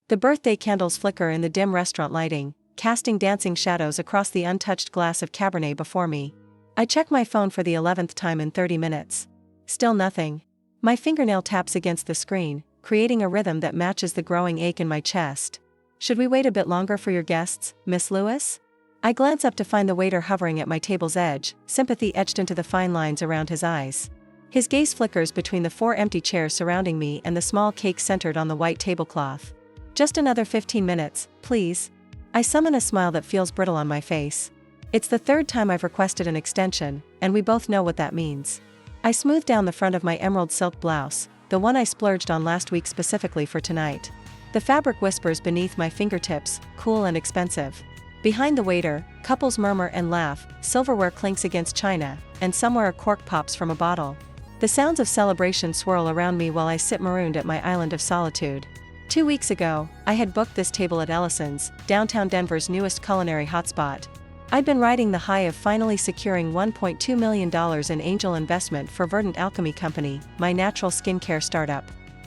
The birthday candles flicker in the dim restaurant lighting, casting dancing shadows across the untouched glass of Cabernet before me. I check my phone for the 11th time in 30 minutes. Still nothing. My fingernail taps against the screen, creating a rhythm that matches the growing ache in my chest. Should we wait a bit longer for your guests, Miss Lewis? I glance up to find the waiter hovering at my table's edge, sympathy etched into the fine lines around his eyes. His gaze flickers between the 4 empty chairs surrounding me and the small cake centered on the white tablecloth. Just another 15 minutes, please. I summon a smile that feels brittle on my face. It's the 3rd time I've requested an extension, and we both know what that means. I smooth down the front of my emerald silk blouse, the one I splurged on last week specifically for tonight. The fabric whispers beneath my fingertips, cool and expensive. Behind the waiter, couples murmur and laugh, silverware clinks against china, and somewhere a cork pops from a bottle. The sounds of celebration swirl around me while I sit marooned at my island of solitude. 2 weeks ago, I had booked this table at Ellison's, downtown Denver's newest culinary hotspot. I'd been riding the high of finally securing $1.2 million in angel investment for Verdant Alchemy Company, my natural skincare startup.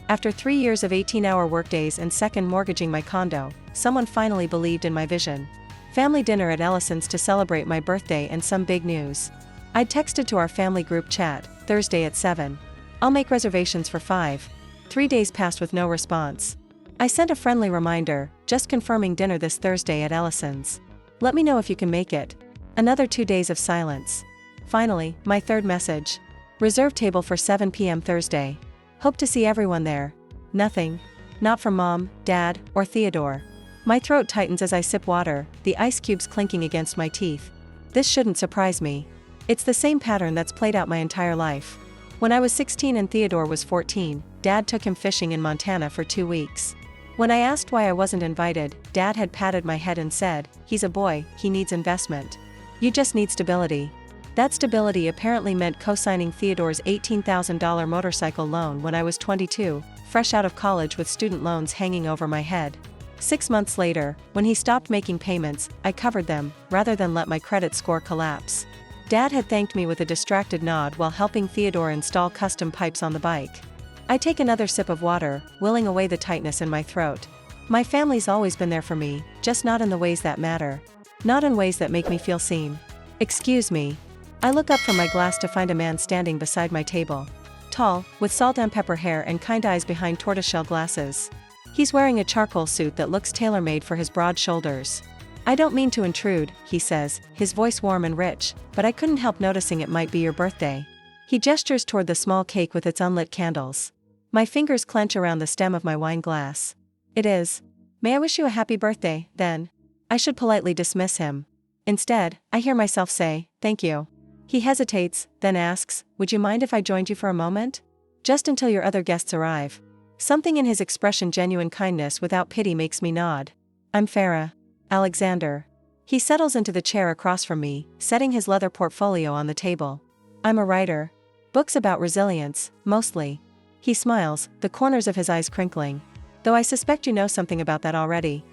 After 3 years of 18-hour workdays and second mortgaging my condo, someone finally believed in my vision. Family dinner at Ellison's to celebrate my birthday and some big news. I'd texted to our family group chat, Thursday at 7. I'll make reservations for 5. 3 days passed with no response. I sent a friendly reminder, just confirming dinner this Thursday at Ellison's. Let me know if you can make it. Another 2 days of silence. Finally, my 3rd message. Reserve table for 7 p.m. Thursday. Hope to see everyone there. Nothing. Not from Mom, Dad, or Theodore. My throat tightens as I sip water, the ice cubes clinking against my teeth. This shouldn't surprise me. It's the same pattern that's played out my entire life. When I was 16 and Theodore was 14, Dad took him fishing in Montana for 2 weeks. When I asked why I wasn't invited, Dad had patted my head and said, "He's a boy, he needs investment. You just need stability." That stability apparently meant co-signing Theodore's $18,000 motorcycle loan when I was 22, fresh out of college with student loans hanging over my head. 6 months later, when he stopped making payments, I covered them, rather than let my credit score collapse. Dad had thanked me with a distracted nod while helping Theodore install custom pipes on the bike. I take another sip of water, willing away the tightness in my throat. My family's always been there for me, just not in the ways that matter. Not in ways that make me feel seen. Excuse me. I look up from my glass to find a man standing beside my table. Tall, with salt and pepper hair and kind eyes behind tortoiseshell glasses. He's wearing a charcoal suit that looks tailor-made for his broad shoulders. "I don't mean to intrude," he says, his voice warm and rich, "but I couldn't help noticing it might be your birthday." He gestures toward the small cake with its unlit candles. My fingers clench around the stem of my wine glass. "It is. May I wish you a happy birthday, then?" I should politely dismiss him. Instead, I hear myself say, "Thank you." He hesitates, then asks, "Would you mind if I joined you for a moment? Just until your other guests arrive." Something in his expression, genuine kindness without pity, makes me nod. "I'm Farrah. Alexander." He settles into the chair across from me, setting his leather portfolio on the table. "I'm a writer. Books about resilience, mostly." He smiles, the corners of his eyes crinkling. "Though I suspect you know something about that already."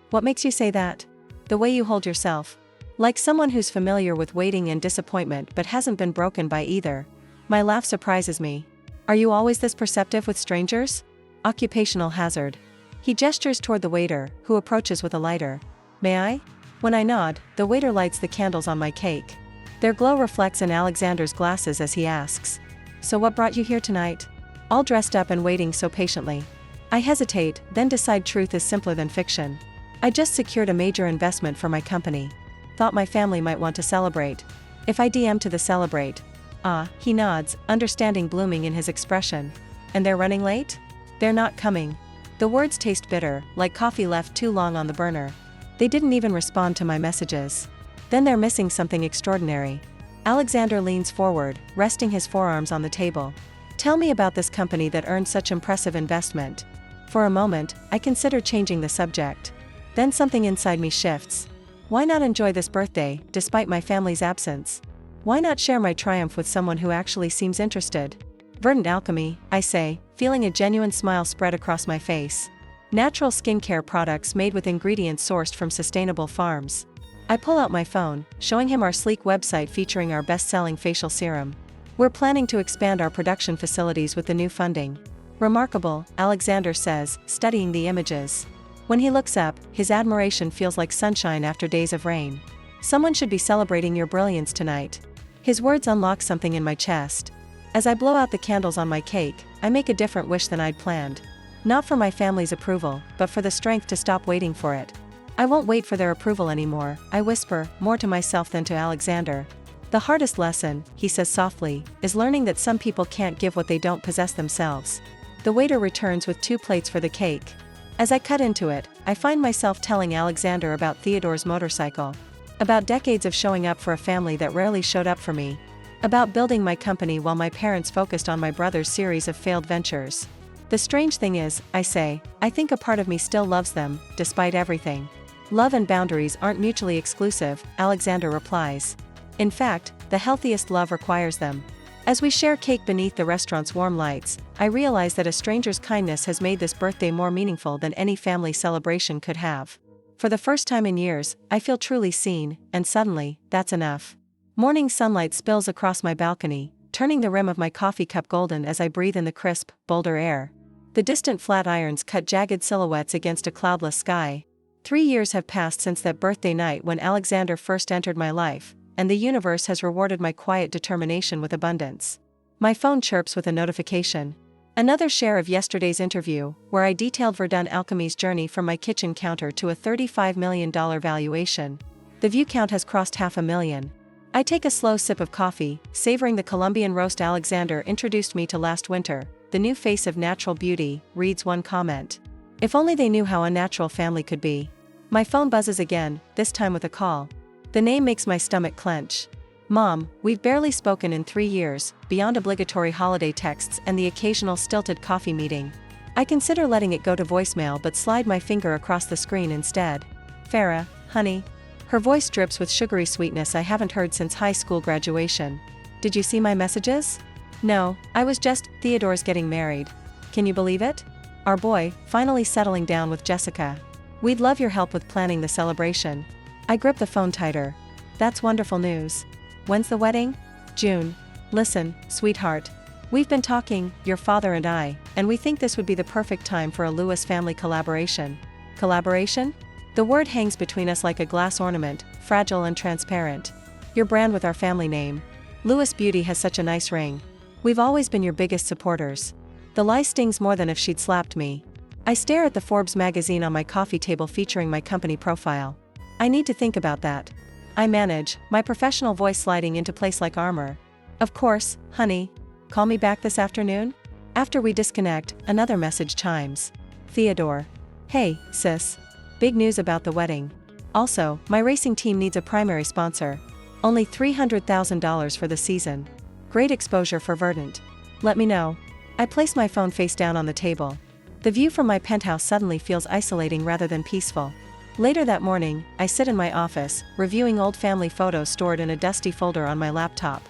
"What makes you say that?" "The way you hold yourself. Like someone who's familiar with waiting and disappointment but hasn't been broken by either." My laugh surprises me. "Are you always this perceptive with strangers?" Occupational hazard. He gestures toward the waiter, who approaches with a lighter. "May I?" When I nod, the waiter lights the candles on my cake. Their glow reflects in Alexander's glasses as he asks, "So what brought you here tonight? All dressed up and waiting so patiently." I hesitate, then decide truth is simpler than fiction. "I just secured a major investment for my company. Thought my family might want to celebrate." If I DM to the celebrate. "Ah," he nods, understanding blooming in his expression. "And they're running late?" "They're not coming." The words taste bitter, like coffee left too long on the burner. They didn't even respond to my messages. Then they're missing something extraordinary. Alexander leans forward, resting his forearms on the table. "Tell me about this company that earned such impressive investment." For a moment, I consider changing the subject. Then something inside me shifts. Why not enjoy this birthday, despite my family's absence? Why not share my triumph with someone who actually seems interested? "Verdant Alchemy," I say, feeling a genuine smile spread across my face. Natural skincare products made with ingredients sourced from sustainable farms. I pull out my phone, showing him our sleek website featuring our best-selling facial serum. We're planning to expand our production facilities with the new funding. Remarkable, Alexander says, studying the images. When he looks up, his admiration feels like sunshine after days of rain. Someone should be celebrating your brilliance tonight. His words unlock something in my chest. As I blow out the candles on my cake, I make a different wish than I'd planned. Not for my family's approval, but for the strength to stop waiting for it. I won't wait for their approval anymore, I whisper, more to myself than to Alexander. The hardest lesson, he says softly, is learning that some people can't give what they don't possess themselves. The waiter returns with 2 plates for the cake. As I cut into it, I find myself telling Alexander about Theodore's motorcycle. About decades of showing up for a family that rarely showed up for me. About building my company while my parents focused on my brother's series of failed ventures. The strange thing is, I say, I think a part of me still loves them, despite everything. Love and boundaries aren't mutually exclusive, Alexander replies. In fact, the healthiest love requires them. As we share cake beneath the restaurant's warm lights, I realize that a stranger's kindness has made this birthday more meaningful than any family celebration could have. For the first time in years, I feel truly seen, and suddenly, that's enough. Morning sunlight spills across my balcony, turning the rim of my coffee cup golden as I breathe in the crisp, bolder air. The distant flatirons cut jagged silhouettes against a cloudless sky. 3 years have passed since that birthday night when Alexander first entered my life, and the universe has rewarded my quiet determination with abundance. My phone chirps with a notification. Another share of yesterday's interview, where I detailed Verdun Alchemy's journey from my kitchen counter to a $35 million valuation. The view count has crossed 500,000. I take a slow sip of coffee, savoring the Colombian roast Alexander introduced me to last winter. The new face of natural beauty, reads one comment. If only they knew how unnatural family could be. My phone buzzes again, this time with a call. The name makes my stomach clench. Mom, we've barely spoken in 3 years, beyond obligatory holiday texts and the occasional stilted coffee meeting. I consider letting it go to voicemail but slide my finger across the screen instead. Farrah, honey. Her voice drips with sugary sweetness I haven't heard since high school graduation. Did you see my messages? No, I was just, Theodore's getting married. Can you believe it? Our boy, finally settling down with Jessica. We'd love your help with planning the celebration. I grip the phone tighter. That's wonderful news. When's the wedding? June. Listen, sweetheart. We've been talking, your father and I, and we think this would be the perfect time for a Lewis family collaboration. Collaboration? The word hangs between us like a glass ornament, fragile and transparent. Your brand with our family name. Lewis Beauty has such a nice ring. We've always been your biggest supporters. The lie stings more than if she'd slapped me. I stare at the Forbes magazine on my coffee table featuring my company profile. I need to think about that. I manage, my professional voice sliding into place like armor. Of course, honey. Call me back this afternoon? After we disconnect, another message chimes. Theodore. Hey, sis. Big news about the wedding. Also, my racing team needs a primary sponsor. Only $300,000 for the season. Great exposure for Verdant. Let me know. I place my phone face down on the table. The view from my penthouse suddenly feels isolating rather than peaceful. Later that morning, I sit in my office, reviewing old family photos stored in a dusty folder on my laptop.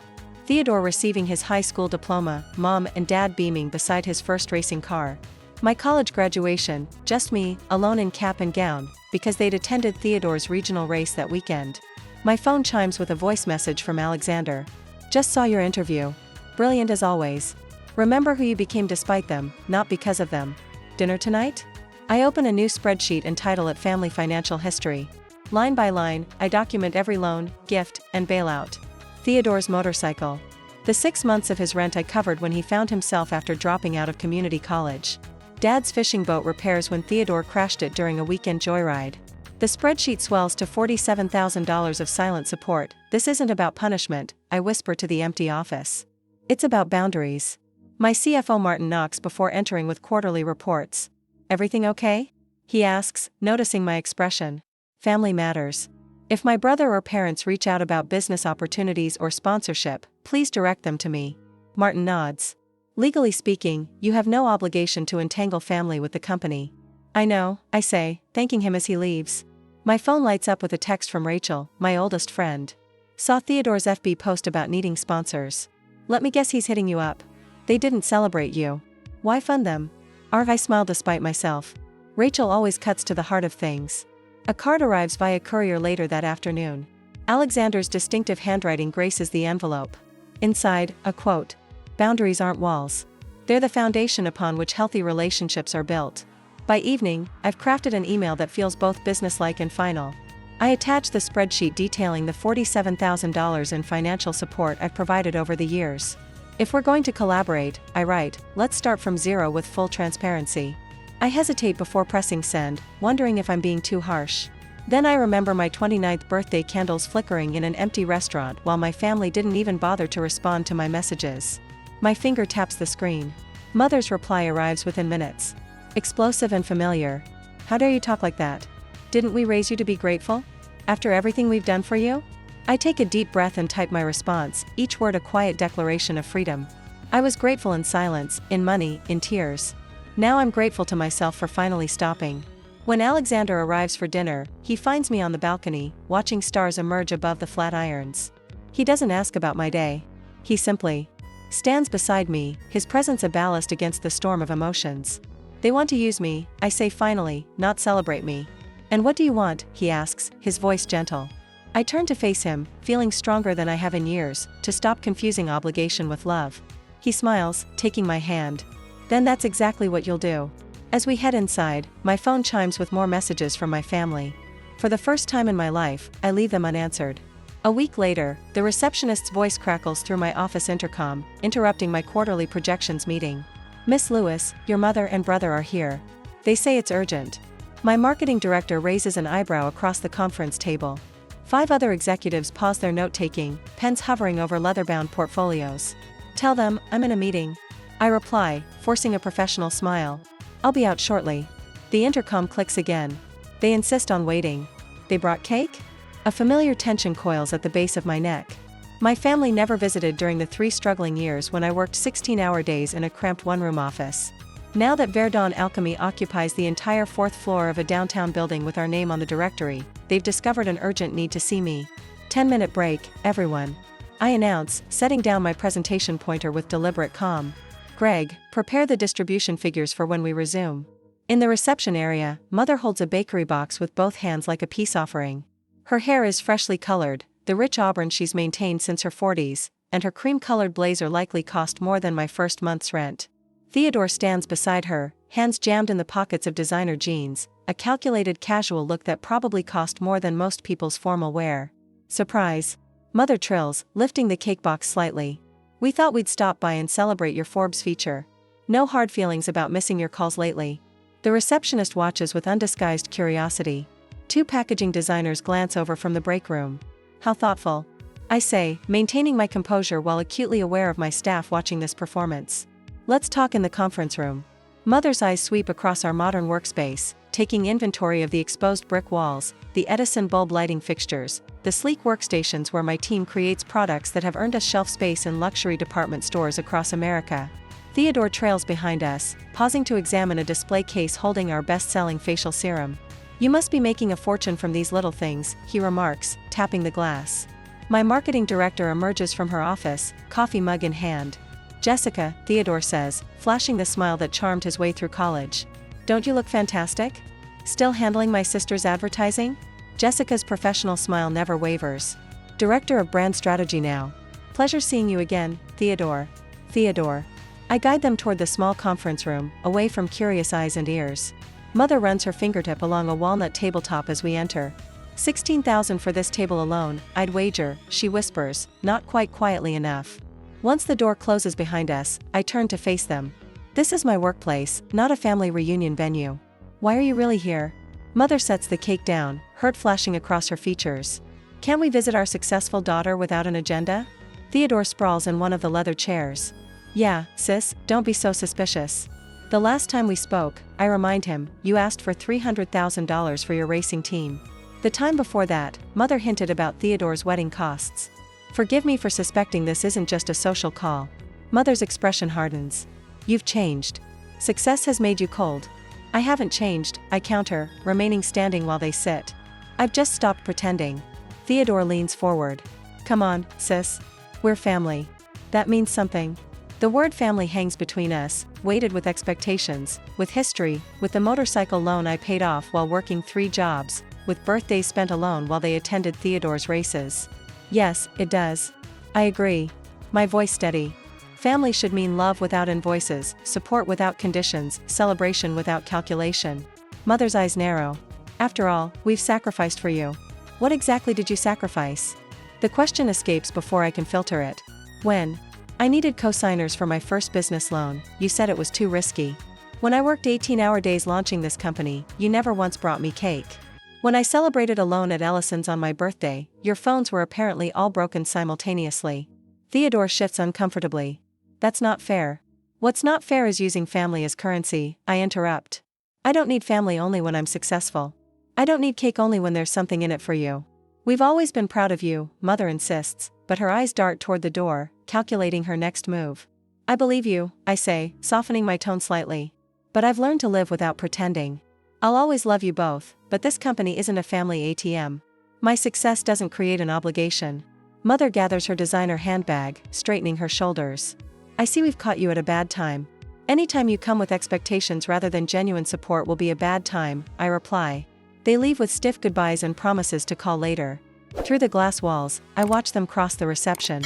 Theodore receiving his high school diploma, mom and dad beaming beside his first racing car. My college graduation, just me, alone in cap and gown, because they'd attended Theodore's regional race that weekend. My phone chimes with a voice message from Alexander. Just saw your interview. Brilliant as always. Remember who you became despite them, not because of them. Dinner tonight? I open a new spreadsheet and title it Family Financial History. Line by line, I document every loan, gift, and bailout. Theodore's motorcycle. The 6 months of his rent I covered when he found himself after dropping out of community college. Dad's fishing boat repairs when Theodore crashed it during a weekend joyride. The spreadsheet swells to $47,000 of silent support. This isn't about punishment, I whisper to the empty office. It's about boundaries. My CFO Martin knocks before entering with quarterly reports. Everything okay? He asks, noticing my expression. Family matters. If my brother or parents reach out about business opportunities or sponsorship, please direct them to me. Martin nods. Legally speaking, you have no obligation to entangle family with the company. I know, I say, thanking him as he leaves. My phone lights up with a text from Rachel, my oldest friend. Saw Theodore's FB post about needing sponsors. Let me guess he's hitting you up. They didn't celebrate you. Why fund them? I smile despite myself. Rachel always cuts to the heart of things. A card arrives via courier later that afternoon. Alexander's distinctive handwriting graces the envelope. Inside, a quote. Boundaries aren't walls. They're the foundation upon which healthy relationships are built. By evening, I've crafted an email that feels both businesslike and final. I attach the spreadsheet detailing the $47,000 in financial support I've provided over the years. If we're going to collaborate, I write, let's start from zero with full transparency. I hesitate before pressing send, wondering if I'm being too harsh. Then I remember my 29th birthday candles flickering in an empty restaurant while my family didn't even bother to respond to my messages. My finger taps the screen. Mother's reply arrives within minutes. Explosive and familiar. How dare you talk like that? Didn't we raise you to be grateful? After everything we've done for you? I take a deep breath and type my response, each word a quiet declaration of freedom. I was grateful in silence, in money, in tears. Now I'm grateful to myself for finally stopping. When Alexander arrives for dinner, he finds me on the balcony, watching stars emerge above the flat irons. He doesn't ask about my day. He simply stands beside me, his presence a ballast against the storm of emotions. They want to use me, I say finally, not celebrate me. And what do you want? He asks, his voice gentle. I turn to face him, feeling stronger than I have in years, to stop confusing obligation with love. He smiles, taking my hand. Then that's exactly what you'll do. As we head inside, my phone chimes with more messages from my family. For the first time in my life, I leave them unanswered. A week later, the receptionist's voice crackles through my office intercom, interrupting my quarterly projections meeting. Miss Lewis, your mother and brother are here. They say it's urgent. My marketing director raises an eyebrow across the conference table. 5 other executives pause their note-taking, pens hovering over leather-bound portfolios. Tell them, I'm in a meeting. I reply, forcing a professional smile. I'll be out shortly. The intercom clicks again. They insist on waiting. They brought cake? A familiar tension coils at the base of my neck. My family never visited during the 3 struggling years when I worked 16-hour days in a cramped one-room office. Now that Verdun Alchemy occupies the entire 4th floor of a downtown building with our name on the directory, they've discovered an urgent need to see me. 10-minute break, everyone. I announce, setting down my presentation pointer with deliberate calm. Greg, prepare the distribution figures for when we resume. In the reception area, Mother holds a bakery box with both hands like a peace offering. Her hair is freshly colored, the rich auburn she's maintained since her 40s, and her cream-colored blazer likely cost more than my first month's rent. Theodore stands beside her, hands jammed in the pockets of designer jeans, a calculated casual look that probably cost more than most people's formal wear. Surprise. Mother trills, lifting the cake box slightly. We thought we'd stop by and celebrate your Forbes feature. No hard feelings about missing your calls lately. The receptionist watches with undisguised curiosity. 2 packaging designers glance over from the break room. How thoughtful. I say, maintaining my composure while acutely aware of my staff watching this performance. Let's talk in the conference room. Mother's eyes sweep across our modern workspace, taking inventory of the exposed brick walls, the Edison bulb lighting fixtures, the sleek workstations where my team creates products that have earned us shelf space in luxury department stores across America. Theodore trails behind us, pausing to examine a display case holding our best-selling facial serum. You must be making a fortune from these little things, he remarks, tapping the glass. My marketing director emerges from her office, coffee mug in hand. Jessica, Theodore says, flashing the smile that charmed his way through college. Don't you look fantastic? Still handling my sister's advertising? Jessica's professional smile never wavers. Director of Brand Strategy now. Pleasure seeing you again, Theodore. Theodore. I guide them toward the small conference room, away from curious eyes and ears. Mother runs her fingertip along a walnut tabletop as we enter. $16,000 for this table alone, I'd wager, she whispers, not quite quietly enough. Once the door closes behind us, I turn to face them. This is my workplace, not a family reunion venue. Why are you really here? Mother sets the cake down, hurt flashing across her features. Can't we visit our successful daughter without an agenda? Theodore sprawls in one of the leather chairs. Yeah, sis, don't be so suspicious. The last time we spoke, I remind him, you asked for $300,000 for your racing team. The time before that, Mother hinted about Theodore's wedding costs. Forgive me for suspecting this isn't just a social call. Mother's expression hardens. You've changed. Success has made you cold. I haven't changed, I counter, remaining standing while they sit. I've just stopped pretending. Theodore leans forward. Come on, sis. We're family. That means something. The word family hangs between us, weighted with expectations, with history, with the motorcycle loan I paid off while working 3 jobs, with birthdays spent alone while they attended Theodore's races. Yes, it does. I agree. My voice steady. Family should mean love without invoices, support without conditions, celebration without calculation. Mother's eyes narrow. After all, we've sacrificed for you. What exactly did you sacrifice? The question escapes before I can filter it. When I needed co-signers for my first business loan, you said it was too risky. When I worked 18-hour days launching this company, you never once brought me cake. When I celebrated alone at Ellison's on my birthday, your phones were apparently all broken simultaneously. Theodore shifts uncomfortably. That's not fair. What's not fair is using family as currency, I interrupt. I don't need family only when I'm successful. I don't need cake only when there's something in it for you. We've always been proud of you, Mother insists, but her eyes dart toward the door, calculating her next move. I believe you, I say, softening my tone slightly. But I've learned to live without pretending. I'll always love you both, but this company isn't a family ATM. My success doesn't create an obligation. Mother gathers her designer handbag, straightening her shoulders. I see we've caught you at a bad time. Anytime you come with expectations rather than genuine support will be a bad time, I reply. They leave with stiff goodbyes and promises to call later. Through the glass walls, I watch them cross the reception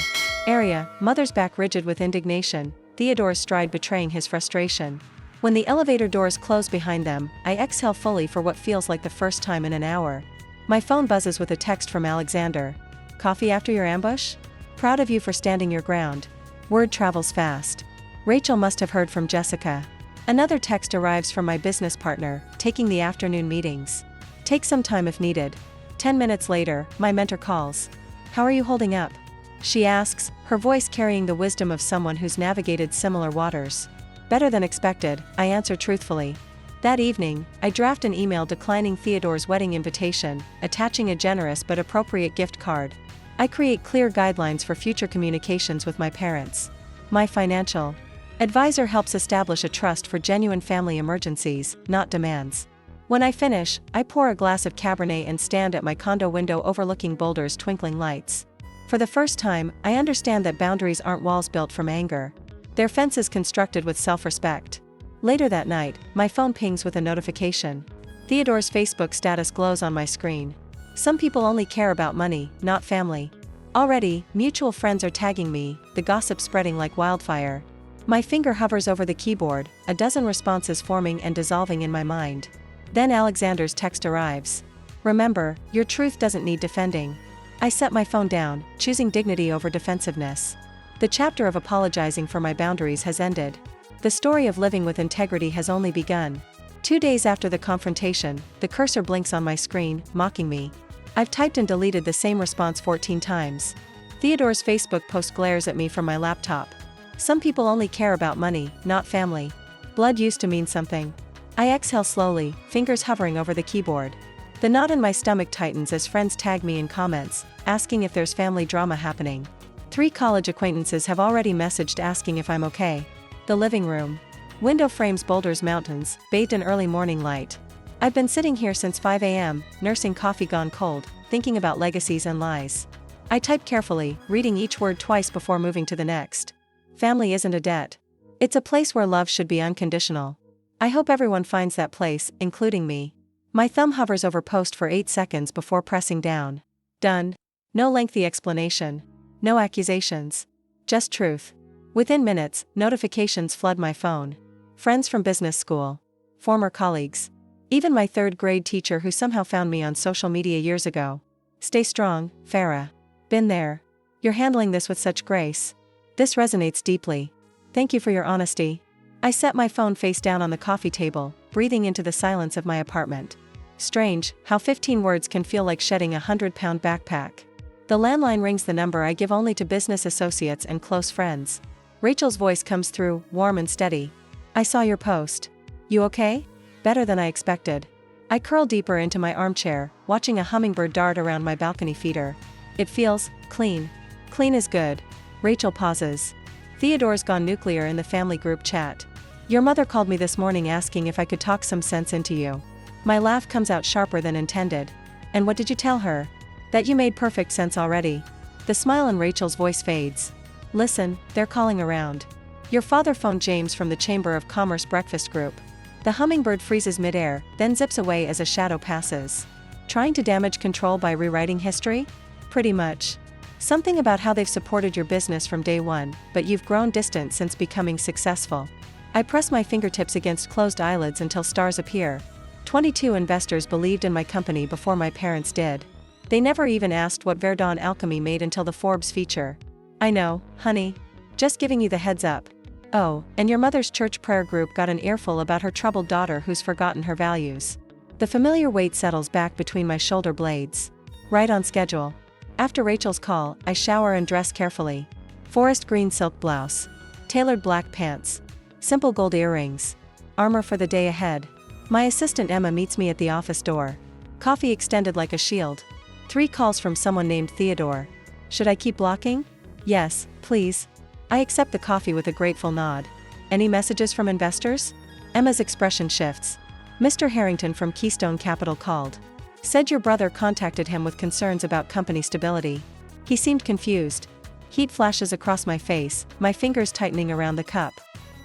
area, Mother's back rigid with indignation, Theodore's stride betraying his frustration. When the elevator doors close behind them, I exhale fully for what feels like the first time in an hour. My phone buzzes with a text from Alexander. Coffee after your ambush? Proud of you for standing your ground. Word travels fast. Rachel must have heard from Jessica. Another text arrives from my business partner, taking the afternoon meetings. Take some time if needed. 10 minutes later, my mentor calls. How are you holding up? She asks, her voice carrying the wisdom of someone who's navigated similar waters. Better than expected, I answer truthfully. That evening, I draft an email declining Theodore's wedding invitation, attaching a generous but appropriate gift card. I create clear guidelines for future communications with my parents. My financial advisor helps establish a trust for genuine family emergencies, not demands. When I finish, I pour a glass of Cabernet and stand at my condo window overlooking Boulder's twinkling lights. For the first time, I understand that boundaries aren't walls built from anger. They're fences constructed with self-respect. Later that night, my phone pings with a notification. Theodore's Facebook status glows on my screen. Some people only care about money, not family. Already, mutual friends are tagging me, the gossip spreading like wildfire. My finger hovers over the keyboard, a dozen responses forming and dissolving in my mind. Then Alexander's text arrives. Remember, your truth doesn't need defending. I set my phone down, choosing dignity over defensiveness. The chapter of apologizing for my boundaries has ended. The story of living with integrity has only begun. 2 days after the confrontation, the cursor blinks on my screen, mocking me. I've typed and deleted the same response 14 times. Theodore's Facebook post glares at me from my laptop. Some people only care about money, not family. Blood used to mean something. I exhale slowly, fingers hovering over the keyboard. The knot in my stomach tightens as friends tag me in comments, asking if there's family drama happening. 3 college acquaintances have already messaged asking if I'm okay. The living room. Window frames Boulder's mountains, bathed in early morning light. I've been sitting here since 5 a.m., nursing coffee gone cold, thinking about legacies and lies. I type carefully, reading each word twice before moving to the next. Family isn't a debt. It's a place where love should be unconditional. I hope everyone finds that place, including me. My thumb hovers over post for 8 seconds before pressing down. Done. No lengthy explanation. No accusations. Just truth. Within minutes, notifications flood my phone. Friends from business school. Former colleagues. Even my 3rd grade teacher who somehow found me on social media years ago. Stay strong, Farrah. Been there. You're handling this with such grace. This resonates deeply. Thank you for your honesty. I set my phone face down on the coffee table, breathing into the silence of my apartment. Strange, how 15 words can feel like shedding a 100-pound backpack. The landline rings, the number I give only to business associates and close friends. Rachel's voice comes through, warm and steady. I saw your post. You okay? Better than I expected. I curl deeper into my armchair, watching a hummingbird dart around my balcony feeder. It feels clean. Clean is good. Rachel pauses. Theodore's gone nuclear in the family group chat. Your mother called me this morning asking if I could talk some sense into you. My laugh comes out sharper than intended. And what did you tell her? That you made perfect sense already. The smile in Rachel's voice fades. Listen, they're calling around. Your father phoned James from the Chamber of Commerce breakfast group. The hummingbird freezes midair, then zips away as a shadow passes. Trying to damage control by rewriting history? Pretty much. Something about how they've supported your business from day one, but you've grown distant since becoming successful. I press my fingertips against closed eyelids until stars appear. 22 investors believed in my company before my parents did. They never even asked what Verdun Alchemy made until the Forbes feature. I know, honey. Just giving you the heads up. Oh, and your mother's church prayer group got an earful about her troubled daughter who's forgotten her values. The familiar weight settles back between my shoulder blades. Right on schedule. After Rachel's call, I shower and dress carefully. Forest green silk blouse. Tailored black pants. Simple gold earrings. Armor for the day ahead. My assistant Emma meets me at the office door. Coffee extended like a shield. 3 calls from someone named Theodore. Should I keep blocking? Yes, please. I accept the coffee with a grateful nod. Any messages from investors? Emma's expression shifts. Mr. Harrington from Keystone Capital called. Said your brother contacted him with concerns about company stability. He seemed confused. Heat flashes across my face, my fingers tightening around the cup.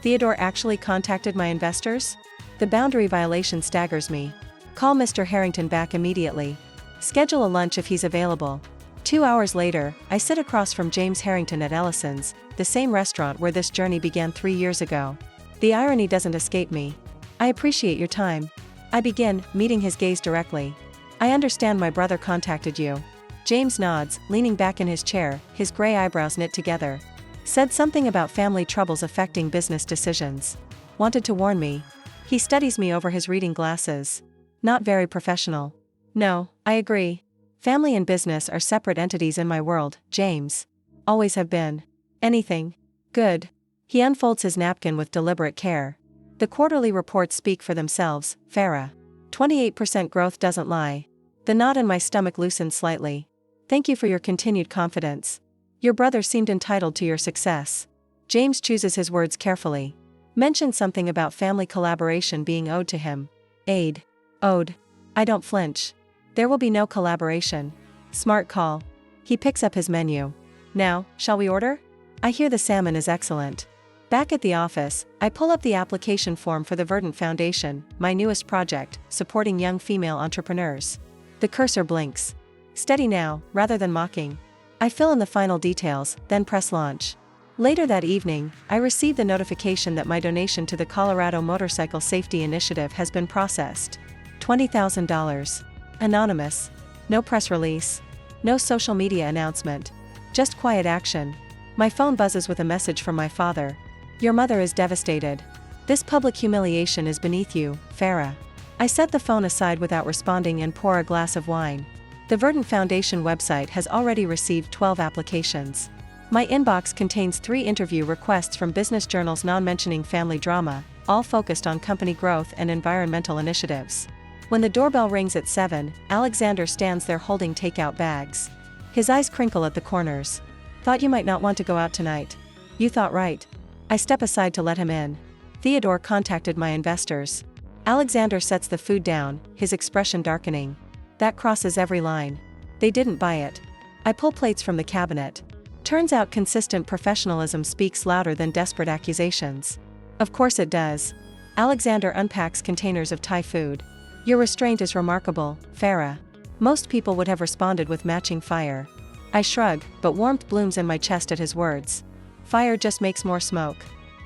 Theodore actually contacted my investors? The boundary violation staggers me. Call Mr. Harrington back immediately. Schedule a lunch if he's available. 2 hours later, I sit across from James Harrington at Ellison's, the same restaurant where this journey began 3 years ago. The irony doesn't escape me. I appreciate your time. I begin, meeting his gaze directly. I understand my brother contacted you. James nods, leaning back in his chair, his gray eyebrows knit together. Said something about family troubles affecting business decisions. Wanted to warn me. He studies me over his reading glasses. Not very professional. No, I agree. Family and business are separate entities in my world, James. Always have been. Anything. Good. He unfolds his napkin with deliberate care. The quarterly reports speak for themselves, Farrah. 28% growth doesn't lie. The knot in my stomach loosened slightly. Thank you for your continued confidence. Your brother seemed entitled to your success. James chooses his words carefully. Mentioned something about family collaboration being owed to him. Aid. Owed. I don't flinch. There will be no collaboration. Smart call. He picks up his menu. Now, shall we order? I hear the salmon is excellent. Back at the office, I pull up the application form for the Verdant Foundation, my newest project, supporting young female entrepreneurs. The cursor blinks. Steady now, rather than mocking. I fill in the final details, then press launch. Later that evening, I receive the notification that my donation to the Colorado Motorcycle Safety Initiative has been processed. $20,000. Anonymous. No press release. No social media announcement. Just quiet action. My phone buzzes with a message from my father. Your mother is devastated. This public humiliation is beneath you, Farrah. I set the phone aside without responding and pour a glass of wine. The Verdant Foundation website has already received 12 applications. My inbox contains 3 interview requests from business journals non-mentioning family drama, all focused on company growth and environmental initiatives. When the doorbell rings at 7, Alexander stands there holding takeout bags. His eyes crinkle at the corners. Thought you might not want to go out tonight. You thought right. I step aside to let him in. Theodore contacted my investors. Alexander sets the food down, his expression darkening. That crosses every line. They didn't buy it. I pull plates from the cabinet. Turns out consistent professionalism speaks louder than desperate accusations. Of course it does. Alexander unpacks containers of Thai food. Your restraint is remarkable, Farrah. Most people would have responded with matching fire. I shrug, but warmth blooms in my chest at his words. Fire just makes more smoke.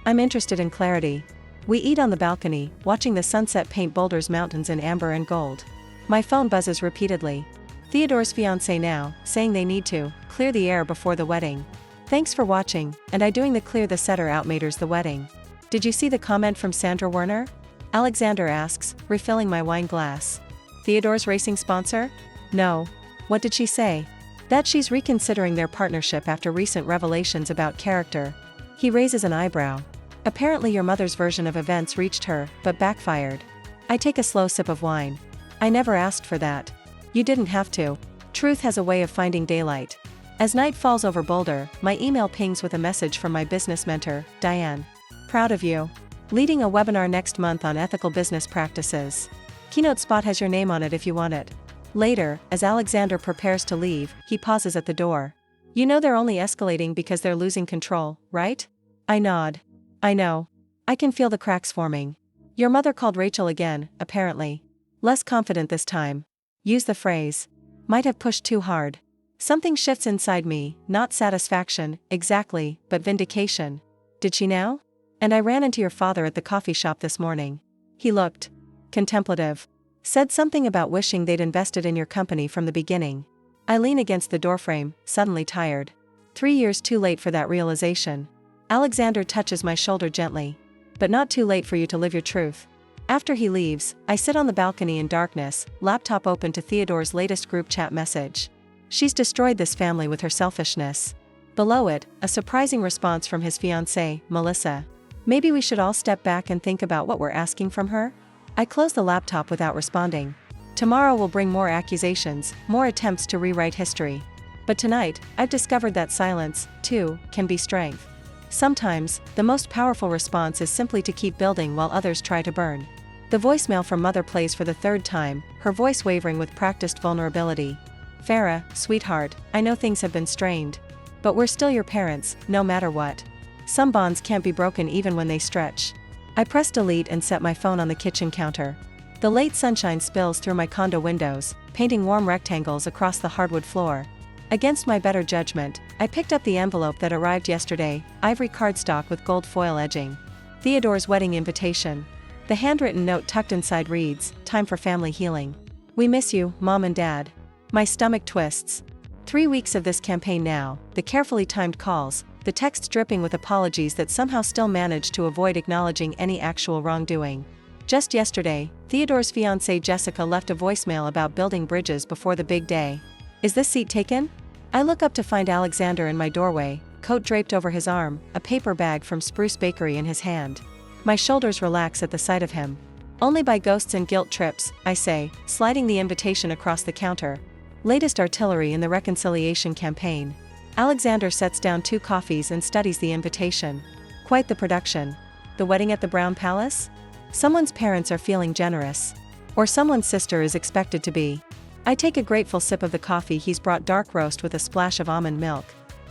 I'm interested in clarity. We eat on the balcony, watching the sunset paint Boulder's mountains in amber and gold. My phone buzzes repeatedly. Theodore's fiancé now, saying they need to clear the air before the wedding. Thanks for watching, and I doing the clear the setter outmaters the wedding. Did you see the comment from Sandra Werner? Alexander asks, refilling my wine glass. Theodore's racing sponsor? No. What did she say? That she's reconsidering their partnership after recent revelations about character. He raises an eyebrow. Apparently your mother's version of events reached her, but backfired. I take a slow sip of wine. I never asked for that. You didn't have to. Truth has a way of finding daylight. As night falls over Boulder, my email pings with a message from my business mentor, Diane. Proud of you. Leading a webinar next month on ethical business practices. Keynote spot has your name on it if you want it. Later, as Alexander prepares to leave, he pauses at the door. You know they're only escalating because they're losing control, right? I nod. I know. I can feel the cracks forming. Your mother called Rachel again, apparently. Less confident this time. Use the phrase. Might have pushed too hard. Something shifts inside me, not satisfaction, exactly, but vindication. Did she now? And I ran into your father at the coffee shop this morning. He looked contemplative. Said something about wishing they'd invested in your company from the beginning. I lean against the doorframe, suddenly tired. 3 years too late for that realization. Alexander touches my shoulder gently. But not too late for you to live your truth. After he leaves, I sit on the balcony in darkness, laptop open to Theodore's latest group chat message. She's destroyed this family with her selfishness. Below it, a surprising response from his fiancée, Melissa. Maybe we should all step back and think about what we're asking from her? I close the laptop without responding. Tomorrow will bring more accusations, more attempts to rewrite history. But tonight, I've discovered that silence, too, can be strength. Sometimes, the most powerful response is simply to keep building while others try to burn. The voicemail from Mother plays for the third time, her voice wavering with practiced vulnerability. Farrah, sweetheart, I know things have been strained. But we're still your parents, no matter what. Some bonds can't be broken even when they stretch. I press delete and set my phone on the kitchen counter. The late sunshine spills through my condo windows, painting warm rectangles across the hardwood floor. Against my better judgment, I picked up the envelope that arrived yesterday, ivory cardstock with gold foil edging. Theodore's wedding invitation. The handwritten note tucked inside reads, "Time for family healing. We miss you, Mom and Dad." My stomach twists. 3 weeks of this campaign now, the carefully timed calls, the texts dripping with apologies that somehow still manage to avoid acknowledging any actual wrongdoing. Just yesterday, Theodore's fiancée Jessica left a voicemail about building bridges before the big day. Is this seat taken? I look up to find Alexander in my doorway, coat draped over his arm, a paper bag from Spruce Bakery in his hand. My shoulders relax at the sight of him. Only by ghosts and guilt trips, I say, sliding the invitation across the counter. Latest artillery in the reconciliation campaign. Alexander sets down 2 coffees and studies the invitation. Quite the production. The wedding at the Brown Palace? Someone's parents are feeling generous. Or someone's sister is expected to be. I take a grateful sip of the coffee he's brought, dark roast with a splash of almond milk.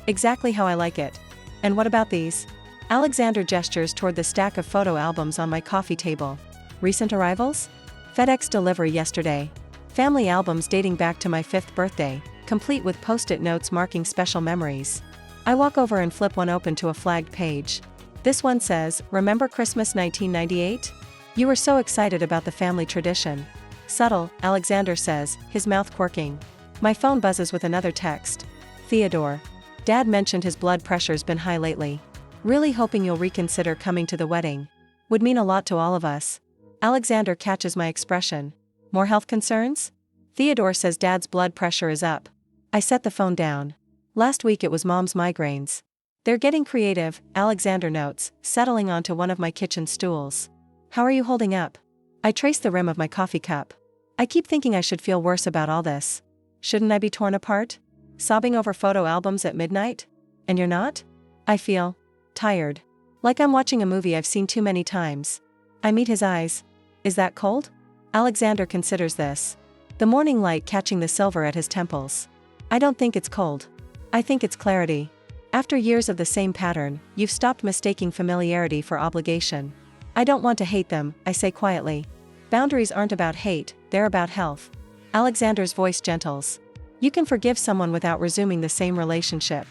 Exactly how I like it. And what about these? Alexander gestures toward the stack of photo albums on my coffee table. Recent arrivals? FedEx delivery yesterday. Family albums dating back to my 5th birthday, complete with post-it notes marking special memories. I walk over and flip one open to a flagged page. This one says, "Remember Christmas 1998? You were so excited about the family tradition." Subtle, Alexander says, his mouth quirking. My phone buzzes with another text. Theodore. Dad mentioned his blood pressure's been high lately. Really hoping you'll reconsider coming to the wedding. Would mean a lot to all of us. Alexander catches my expression. More health concerns? Theodore says Dad's blood pressure is up. I set the phone down. Last week it was Mom's migraines. They're getting creative, Alexander notes, settling onto one of my kitchen stools. How are you holding up? I trace the rim of my coffee cup. I keep thinking I should feel worse about all this. Shouldn't I be torn apart? Sobbing over photo albums at midnight? And you're not? I feel tired. Like I'm watching a movie I've seen too many times. I meet his eyes. Is that cold? Alexander considers this. The morning light catching the silver at his temples. I don't think it's cold. I think it's clarity. After years of the same pattern, you've stopped mistaking familiarity for obligation. I don't want to hate them, I say quietly. Boundaries aren't about hate, they're about health. Alexander's voice gentles. You can forgive someone without resuming the same relationship.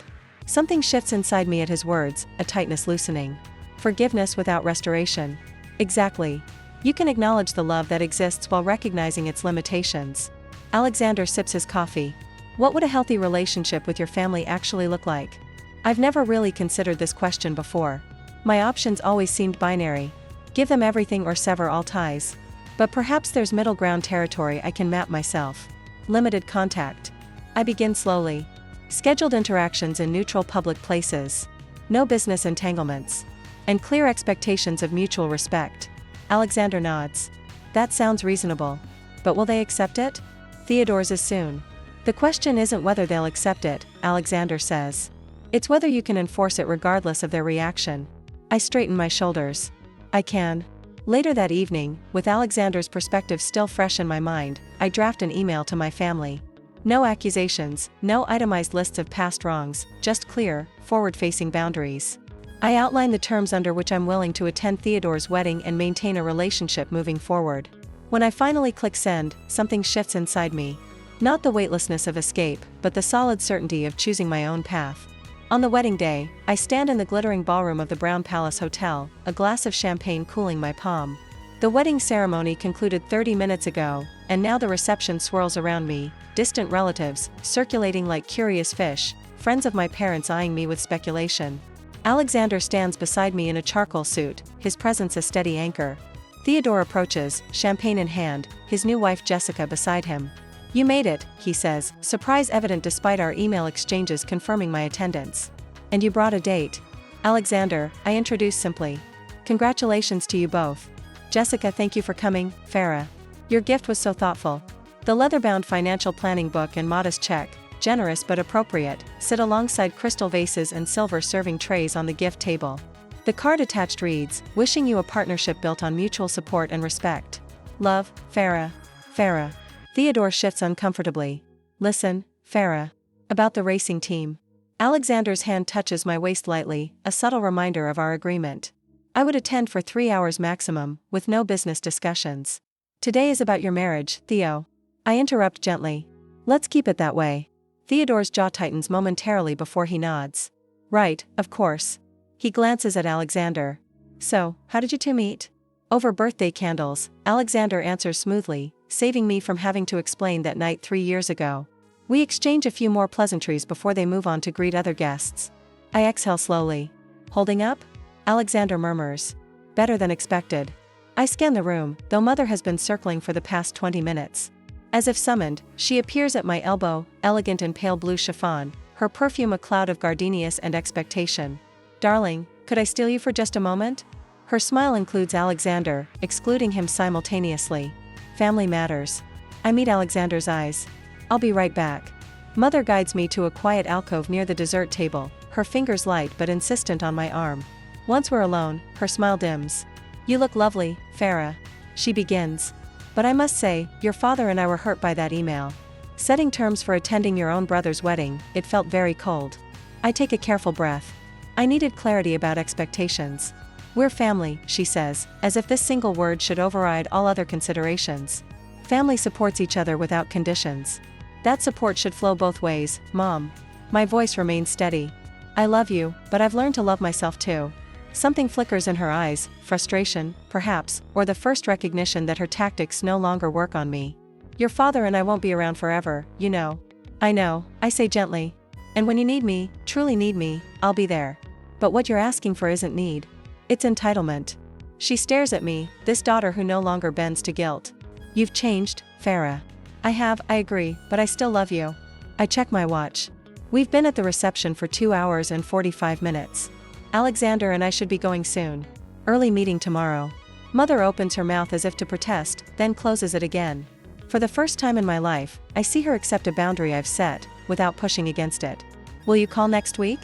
Something shifts inside me at his words, a tightness loosening. Forgiveness without restoration. Exactly. You can acknowledge the love that exists while recognizing its limitations. Alexander sips his coffee. What would a healthy relationship with your family actually look like? I've never really considered this question before. My options always seemed binary. Give them everything or sever all ties. But perhaps there's middle ground territory I can map myself. Limited contact. I begin slowly. Scheduled interactions in neutral public places. No business entanglements. And clear expectations of mutual respect. Alexander nods. That sounds reasonable. But will they accept it? Theodore's is soon. The question isn't whether they'll accept it, Alexander says. It's whether you can enforce it regardless of their reaction. I straighten my shoulders. I can. Later that evening, with Alexander's perspective still fresh in my mind, I draft an email to my family. No accusations, no itemized lists of past wrongs, just clear, forward-facing boundaries. I outline the terms under which I'm willing to attend Theodore's wedding and maintain a relationship moving forward. When I finally click send, something shifts inside me. Not the weightlessness of escape, but the solid certainty of choosing my own path. On the wedding day, I stand in the glittering ballroom of the Brown Palace Hotel, a glass of champagne cooling my palm. The wedding ceremony concluded 30 minutes ago, and now the reception swirls around me, distant relatives, circulating like curious fish, friends of my parents eyeing me with speculation. Alexander stands beside me in a charcoal suit, his presence a steady anchor. Theodore approaches, champagne in hand, his new wife Jessica beside him. "You made it," he says, surprise evident despite our email exchanges confirming my attendance. "And you brought a date." "Alexander," I introduce simply. "Congratulations to you both." "Jessica, thank you for coming, Farrah. Your gift was so thoughtful." The leather-bound financial planning book and modest check, generous but appropriate, sit alongside crystal vases and silver serving trays on the gift table. The card attached reads, "Wishing you a partnership built on mutual support and respect. Love, Farrah." Farrah. Theodore shifts uncomfortably. "Listen, Farrah. About the racing team." Alexander's hand touches my waist lightly, a subtle reminder of our agreement. "I would attend for 3 hours maximum, with no business discussions. Today is about your marriage, Theo." I interrupt gently. "Let's keep it that way." Theodore's jaw tightens momentarily before he nods. "Right, of course." He glances at Alexander. "So, how did you two meet?" "Over birthday candles," Alexander answers smoothly, saving me from having to explain that night 3 years ago. We exchange a few more pleasantries before they move on to greet other guests. I exhale slowly. "Holding up?" Alexander murmurs. "Better than expected." I scan the room, though Mother has been circling for the past 20 minutes. As if summoned, she appears at my elbow, elegant in pale blue chiffon, her perfume a cloud of gardenias and expectation. "Darling, could I steal you for just a moment?" Her smile includes Alexander, excluding him simultaneously. "Family matters." I meet Alexander's eyes. "I'll be right back." Mother guides me to a quiet alcove near the dessert table, her fingers light but insistent on my arm. Once we're alone, her smile dims. "You look lovely, Farrah," she begins. "But I must say, your father and I were hurt by that email. Setting terms for attending your own brother's wedding, it felt very cold." I take a careful breath. I needed clarity about expectations. "We're family," she says, as if this single word should override all other considerations. "Family supports each other without conditions. That support should flow both ways, Mom." My voice remains steady. "I love you, but I've learned to love myself too." Something flickers in her eyes, frustration, perhaps, or the first recognition that her tactics no longer work on me. "Your father and I won't be around forever, you know." "I know," I say gently. "And when you need me, truly need me, I'll be there." "But what you're asking for isn't need. It's entitlement." She stares at me, this daughter who no longer bends to guilt. "You've changed, Farrah." "I have, I agree, but I still love you." I check my watch. We've been at the reception for 2 hours and 45 minutes. Alexander and I should be going soon. "Early meeting tomorrow." Mother opens her mouth as if to protest, then closes it again. For the first time in my life, I see her accept a boundary I've set, without pushing against it. "Will you call next week?"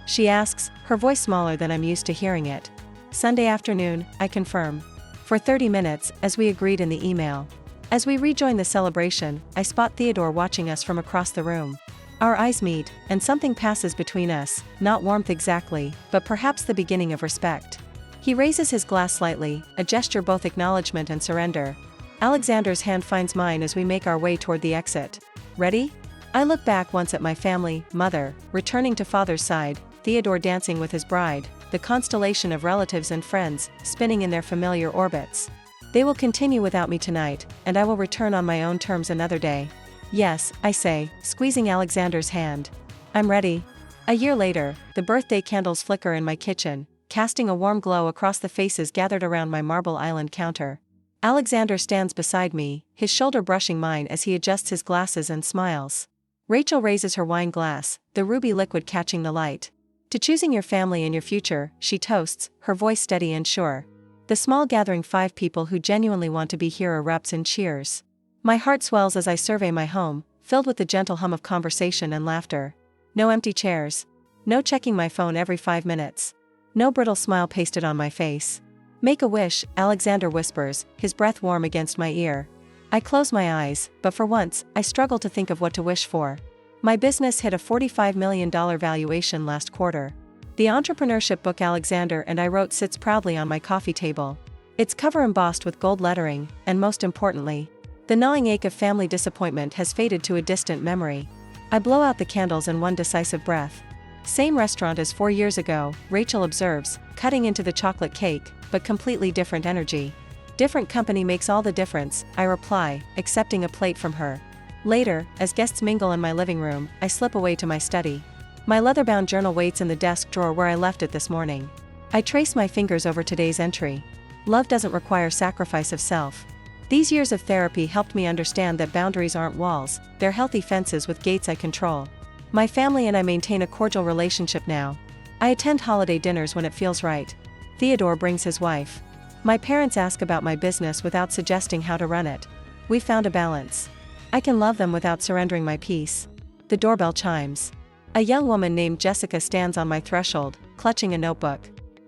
she asks, her voice smaller than I'm used to hearing it. "Sunday afternoon," I confirm. "For 30 minutes, as we agreed in the email." As we rejoin the celebration, I spot Theodore watching us from across the room. Our eyes meet, and something passes between us, not warmth exactly, but perhaps the beginning of respect. He raises his glass slightly, a gesture both acknowledgement and surrender. Alexander's hand finds mine as we make our way toward the exit. "Ready?" I look back once at my family, Mother, returning to Father's side, Theodore dancing with his bride, the constellation of relatives and friends, spinning in their familiar orbits. They will continue without me tonight, and I will return on my own terms another day. "Yes," I say, squeezing Alexander's hand. "I'm ready." A year later, the birthday candles flicker in my kitchen, casting a warm glow across the faces gathered around my Marble Island counter. Alexander stands beside me, his shoulder brushing mine as he adjusts his glasses and smiles. Rachel raises her wine glass, the ruby liquid catching the light. "To choosing your family and your future," she toasts, her voice steady and sure. The small gathering 5 people who genuinely want to be here erupts in cheers. My heart swells as I survey my home, filled with the gentle hum of conversation and laughter. No empty chairs. No checking my phone every 5 minutes. No brittle smile pasted on my face. "Make a wish," Alexander whispers, his breath warm against my ear. I close my eyes, but for once, I struggle to think of what to wish for. My business hit a $45 million valuation last quarter. The entrepreneurship book Alexander and I wrote sits proudly on my coffee table. Its cover embossed with gold lettering, and most importantly, The gnawing ache of family disappointment has faded to a distant memory. I blow out the candles in one decisive breath. Same restaurant as 4 years ago, Rachel observes, cutting into the chocolate cake, but completely different energy. Different company makes all the difference, I reply, accepting a plate from her. Later, as guests mingle in my living room, I slip away to my study. My leather-bound journal waits in the desk drawer where I left it this morning. I trace my fingers over today's entry. Love doesn't require sacrifice of self. These years of therapy helped me understand that boundaries aren't walls, they're healthy fences with gates I control. My family and I maintain a cordial relationship now. I attend holiday dinners when it feels right. Theodore brings his wife. My parents ask about my business without suggesting how to run it. We found a balance. I can love them without surrendering my peace. The doorbell chimes. A young woman named Jessica stands on my threshold, clutching a notebook.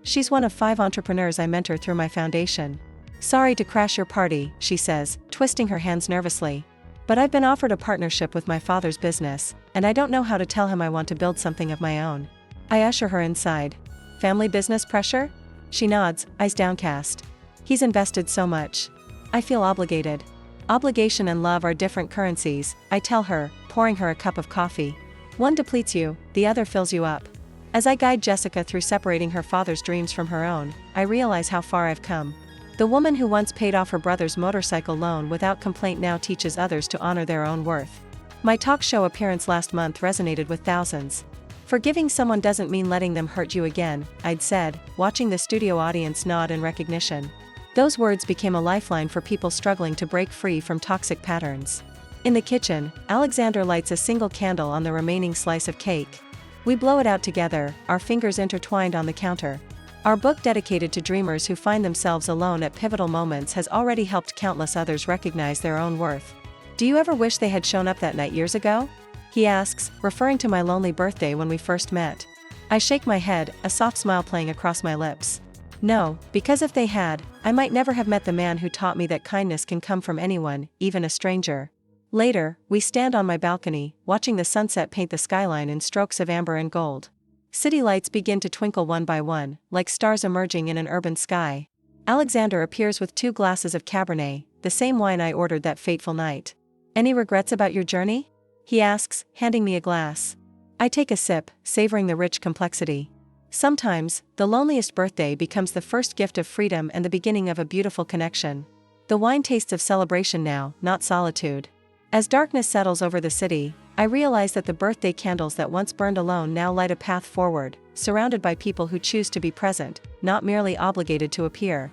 She's one of 5 entrepreneurs I mentor through my foundation. Sorry to crash your party, she says, twisting her hands nervously. But I've been offered a partnership with my father's business, and I don't know how to tell him I want to build something of my own. I usher her inside. Family business pressure? She nods, eyes downcast. He's invested so much. I feel obligated. Obligation and love are different currencies, I tell her, pouring her a cup of coffee. One depletes you, the other fills you up. As I guide Jessica through separating her father's dreams from her own, I realize how far I've come. The woman who once paid off her brother's motorcycle loan without complaint now teaches others to honor their own worth. My talk show appearance last month resonated with thousands. Forgiving someone doesn't mean letting them hurt you again, I'd said, watching the studio audience nod in recognition. Those words became a lifeline for people struggling to break free from toxic patterns. In the kitchen, Alexander lights a single candle on the remaining slice of cake. We blow it out together, our fingers intertwined on the counter. Our book dedicated to dreamers who find themselves alone at pivotal moments has already helped countless others recognize their own worth. Do you ever wish they had shown up that night years ago? He asks, referring to my lonely birthday when we first met. I shake my head, a soft smile playing across my lips. No, because if they had, I might never have met the man who taught me that kindness can come from anyone, even a stranger. Later, we stand on my balcony, watching the sunset paint the skyline in strokes of amber and gold. City lights begin to twinkle one by one, like stars emerging in an urban sky. Alexander appears with 2 glasses of Cabernet, the same wine I ordered that fateful night. Any regrets about your journey? He asks, handing me a glass. I take a sip, savoring the rich complexity. Sometimes, the loneliest birthday becomes the first gift of freedom and the beginning of a beautiful connection. The wine tastes of celebration now, not solitude. As darkness settles over the city, I realize that the birthday candles that once burned alone now light a path forward, surrounded by people who choose to be present, not merely obligated to appear.